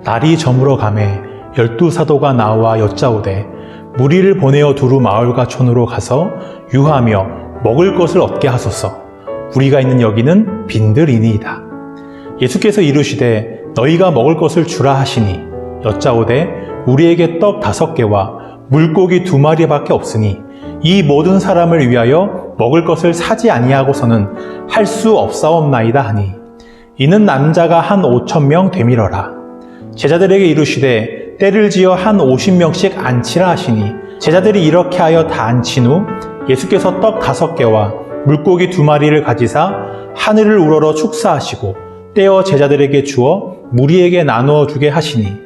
날이 저물어 가매 12사도가 나와 여짜오되 무리를 보내어 두루 마을과 촌으로 가서 유하며 먹을 것을 얻게 하소서. 우리가 있는 여기는 빈들이니이다. 예수께서 이르시되 너희가 먹을 것을 주라 하시니 여짜오되 우리에게 떡 5개와 물고기 2마리밖에 없으니 이 모든 사람을 위하여 먹을 것을 사지 아니하고서는 할 수 없사옵나이다 하니 이는 남자가 한 5,000명 되밀어라. 제자들에게 이르시되 때를 지어 한 50명씩 앉히라 하시니 제자들이 이렇게 하여 다 앉힌 후 예수께서 떡 5개와 물고기 2마리를 가지사 하늘을 우러러 축사하시고 떼어 제자들에게 주어 무리에게 나누어 주게 하시니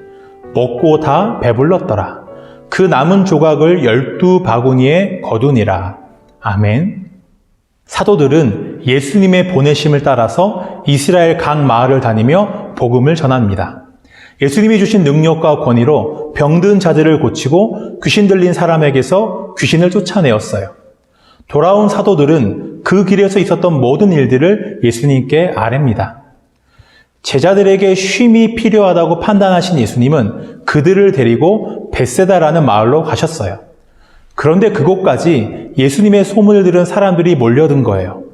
먹고 다 배불렀더라. 그 남은 조각을 12바구니에 거두니라. 아멘. 사도들은 예수님의 보내심을 따라서 이스라엘 각 마을을 다니며 복음을 전합니다. 예수님이 주신 능력과 권위로 병든 자들을 고치고 귀신 들린 사람에게서 귀신을 쫓아내었어요. 돌아온 사도들은 그 길에서 있었던 모든 일들을 예수님께 아뢰입니다. 제자들에게 쉼이 필요하다고 판단하신 예수님은 그들을 데리고 벳세다라는 마을로 가셨어요. 그런데 그곳까지 예수님의 소문을 들은 사람들이 몰려든 거예요.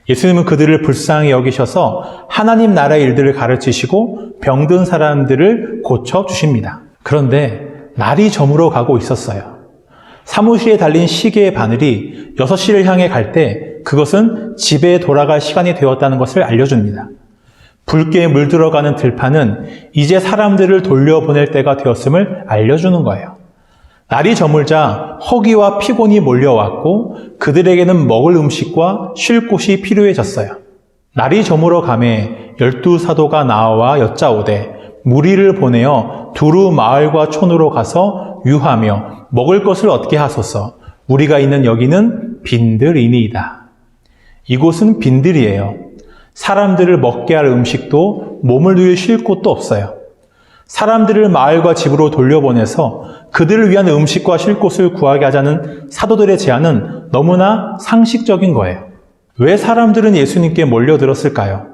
예수님은 그들을 불쌍히 여기셔서 하나님 나라의 일들을 가르치시고 병든 사람들을 고쳐주십니다. 그런데 날이 저물어 가고 있었어요. 사무실에 달린 시계의 바늘이 6시를 향해 갈 때 그것은 집에 돌아갈 시간이 되었다는 것을 알려줍니다. 붉게 물들어가는 들판은 이제 사람들을 돌려보낼 때가 되었음을 알려주는 거예요. 날이 저물자 허기와 피곤이 몰려왔고 그들에게는 먹을 음식과 쉴 곳이 필요해졌어요. 날이 저물어 가매 12사도가 나와 여짜오되 무리를 보내어 두루 마을과 촌으로 가서 유하며 먹을 것을 얻게 하소서. 우리가 있는 여기는 빈들이니이다. 이곳은 빈들이에요. 사람들을 먹게 할 음식도 몸을 누일 쉴 곳도 없어요. 사람들을 마을과 집으로 돌려보내서 그들을 위한 음식과 쉴 곳을 구하게 하자는 사도들의 제안은 너무나 상식적인 거예요. 왜 사람들은 예수님께 몰려들었을까요?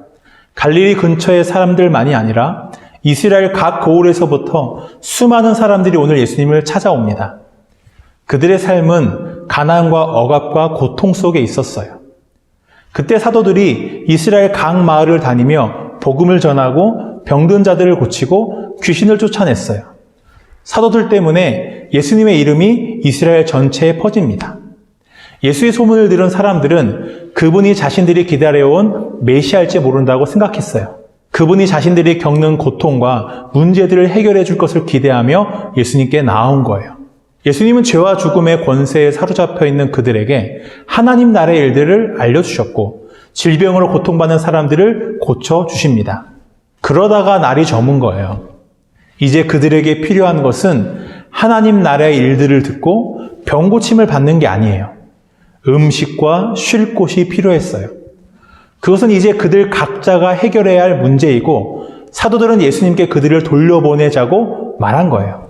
갈릴리 근처의 사람들만이 아니라 이스라엘 각 고을에서부터 수많은 사람들이 오늘 예수님을 찾아옵니다. 그들의 삶은 가난과 억압과 고통 속에 있었어요. 그때 사도들이 이스라엘 각 마을을 다니며 복음을 전하고 병든 자들을 고치고 귀신을 쫓아냈어요. 사도들 때문에 예수님의 이름이 이스라엘 전체에 퍼집니다. 예수의 소문을 들은 사람들은 그분이 자신들이 기다려온 메시아일지 모른다고 생각했어요. 그분이 자신들이 겪는 고통과 문제들을 해결해 줄 것을 기대하며 예수님께 나아온 거예요. 예수님은 죄와 죽음의 권세에 사로잡혀 있는 그들에게 하나님 나라의 일들을 알려주셨고 질병으로 고통받는 사람들을 고쳐주십니다. 그러다가 날이 저문 거예요. 이제 그들에게 필요한 것은 하나님 나라의 일들을 듣고 병 고침을 받는 게 아니에요. 음식과 쉴 곳이 필요했어요. 그것은 이제 그들 각자가 해결해야 할 문제이고 사도들은 예수님께 그들을 돌려보내자고 말한 거예요.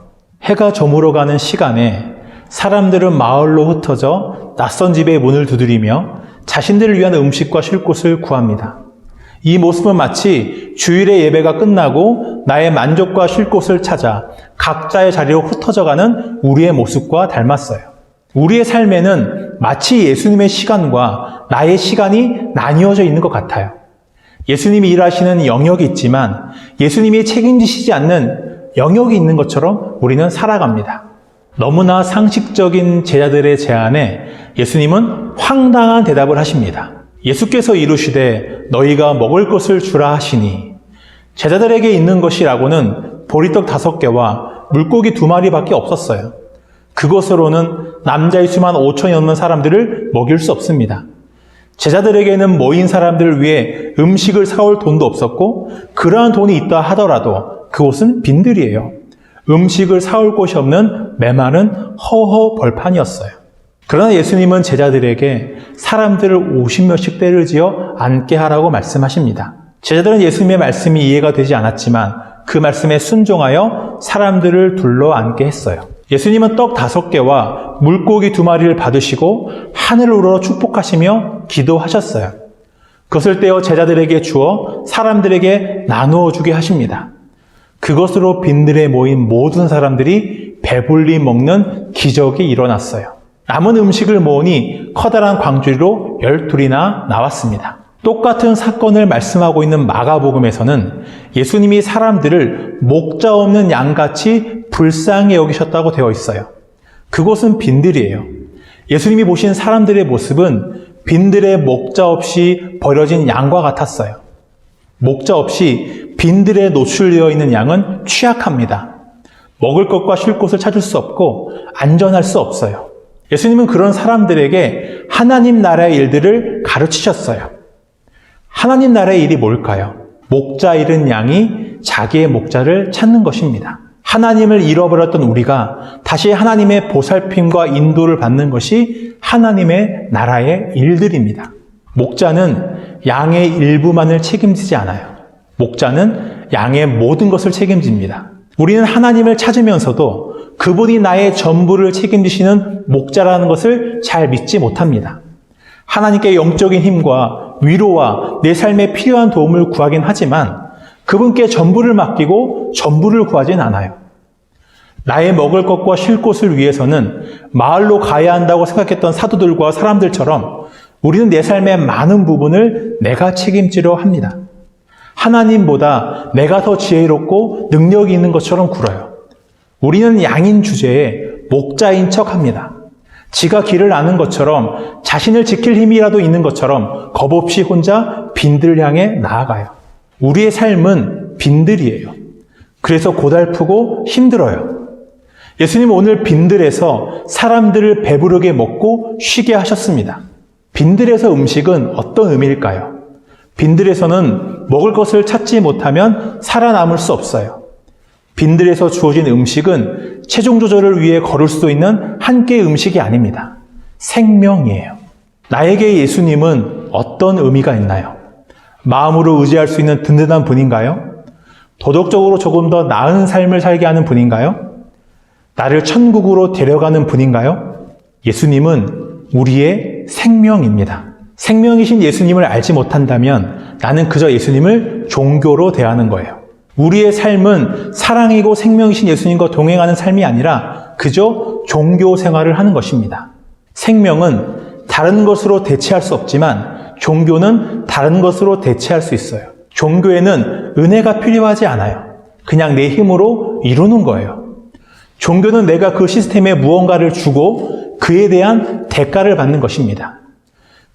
해가 저물어가는 시간에 사람들은 마을로 흩어져 낯선 집의 문을 두드리며 자신들을 위한 음식과 쉴 곳을 구합니다. 이 모습은 마치 주일의 예배가 끝나고 나의 만족과 쉴 곳을 찾아 각자의 자리로 흩어져가는 우리의 모습과 닮았어요. 우리의 삶에는 마치 예수님의 시간과 나의 시간이 나뉘어져 있는 것 같아요. 예수님이 일하시는 영역이 있지만 예수님이 책임지시지 않는 영역이 있는 것처럼 우리는 살아갑니다. 너무나 상식적인 제자들의 제안에 예수님은 황당한 대답을 하십니다. 예수께서 이르시되 너희가 먹을 것을 주라 하시니 제자들에게 있는 것이라고는 보리떡 5개와 물고기 2마리밖에 없었어요. 그것으로는 남자의 수만 5천이 넘는 사람들을 먹일 수 없습니다. 제자들에게는 모인 사람들을 위해 음식을 사올 돈도 없었고 그러한 돈이 있다 하더라도 그곳은 빈들이에요. 음식을 사올 곳이 없는 메마른 허허 벌판이었어요. 그러나 예수님은 제자들에게 사람들을 50명씩 때를 지어 앉게 하라고 말씀하십니다. 제자들은 예수님의 말씀이 이해가 되지 않았지만 그 말씀에 순종하여 사람들을 둘러 앉게 했어요. 예수님은 떡 5개와 물고기 2마리를 받으시고 하늘을 우러러 축복하시며 기도하셨어요. 그것을 떼어 제자들에게 주어 사람들에게 나누어 주게 하십니다. 그것으로 빈들에 모인 모든 사람들이 배불리 먹는 기적이 일어났어요. 남은 음식을 모으니 커다란 광주리로 12이나 나왔습니다. 똑같은 사건을 말씀하고 있는 마가복음에서는 예수님이 사람들을 목자 없는 양같이 불쌍히 여기셨다고 되어 있어요. 그곳은 빈들이에요. 예수님이 보신 사람들의 모습은 빈들에 목자 없이 버려진 양과 같았어요. 목자 없이 빈들에 노출되어 있는 양은 취약합니다. 먹을 것과 쉴 곳을 찾을 수 없고 안전할 수 없어요. 예수님은 그런 사람들에게 하나님 나라의 일들을 가르치셨어요. 하나님 나라의 일이 뭘까요? 목자 잃은 양이 자기의 목자를 찾는 것입니다. 하나님을 잃어버렸던 우리가 다시 하나님의 보살핌과 인도를 받는 것이 하나님의 나라의 일들입니다. 목자는 양의 일부만을 책임지지 않아요. 목자는 양의 모든 것을 책임집니다. 우리는 하나님을 찾으면서도 그분이 나의 전부를 책임지시는 목자라는 것을 잘 믿지 못합니다. 하나님께 영적인 힘과 위로와 내 삶에 필요한 도움을 구하긴 하지만 그분께 전부를 맡기고 전부를 구하진 않아요. 나의 먹을 것과 쉴 곳을 위해서는 마을로 가야 한다고 생각했던 사도들과 사람들처럼 우리는 내 삶의 많은 부분을 내가 책임지려 합니다. 하나님보다 내가 더 지혜롭고 능력이 있는 것처럼 굴어요. 우리는 양인 주제에 목자인 척합니다. 지가 길을 아는 것처럼 자신을 지킬 힘이라도 있는 것처럼 겁없이 혼자 빈들을 향해 나아가요. 우리의 삶은 빈들이에요. 그래서 고달프고 힘들어요. 예수님은 오늘 빈들에서 사람들을 배부르게 먹고 쉬게 하셨습니다. 빈들에서 음식은 어떤 의미일까요? 빈들에서는 먹을 것을 찾지 못하면 살아남을 수 없어요. 빈들에서 주어진 음식은 체중 조절을 위해 거를 수도 있는 한 끼의 음식이 아닙니다. 생명이에요. 나에게 예수님은 어떤 의미가 있나요? 마음으로 의지할 수 있는 든든한 분인가요? 도덕적으로 조금 더 나은 삶을 살게 하는 분인가요? 나를 천국으로 데려가는 분인가요? 예수님은 우리의 생명입니다. 생명이신 예수님을 알지 못한다면 나는 그저 예수님을 종교로 대하는 거예요. 우리의 삶은 사랑이고 생명이신 예수님과 동행하는 삶이 아니라 그저 종교 생활을 하는 것입니다. 생명은 다른 것으로 대체할 수 없지만 종교는 다른 것으로 대체할 수 있어요. 종교에는 은혜가 필요하지 않아요. 그냥 내 힘으로 이루는 거예요. 종교는 내가 그 시스템에 무언가를 주고 그에 대한 대가를 받는 것입니다.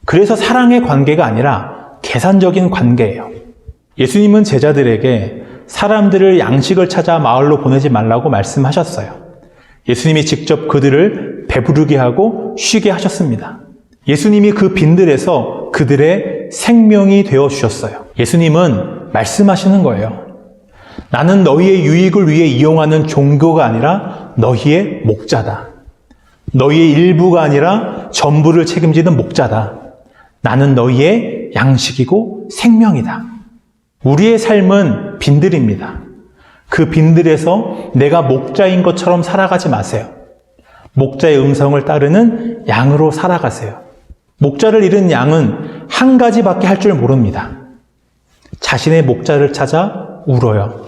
그래서 사랑의 관계가 아니라 계산적인 관계예요. 예수님은 제자들에게 사람들을 양식을 찾아 마을로 보내지 말라고 말씀하셨어요. 예수님이 직접 그들을 배부르게 하고 쉬게 하셨습니다. 예수님이 그 빈들에서 그들의 생명이 되어 주셨어요. 예수님은 말씀하시는 거예요. 나는 너희의 유익을 위해 이용하는 종교가 아니라 너희의 목자다. 너희의 일부가 아니라 전부를 책임지는 목자다. 나는 너희의 양식이고 생명이다. 우리의 삶은 빈들입니다. 그 빈들에서 내가 목자인 것처럼 살아가지 마세요. 목자의 음성을 따르는 양으로 살아가세요. 목자를 잃은 양은 한 가지밖에 할 줄 모릅니다. 자신의 목자를 찾아 울어요.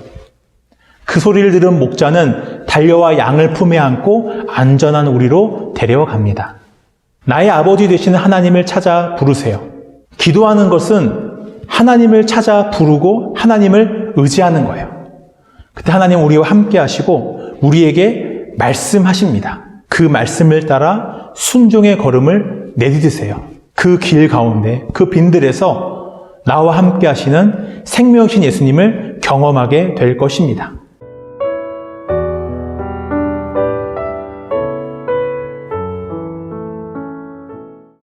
그 소리를 들은 목자는 달려와 양을 품에 안고 안전한 우리로 데려갑니다. 나의 아버지 되시는 하나님을 찾아 부르세요. 기도하는 것은 하나님을 찾아 부르고 하나님을 의지하는 거예요. 그때 하나님 우리와 함께 하시고 우리에게 말씀하십니다. 그 말씀을 따라 순종의 걸음을 내디디세요. 그 길 가운데 그 빈들에서 나와 함께 하시는 생명이신 예수님을 경험하게 될 것입니다.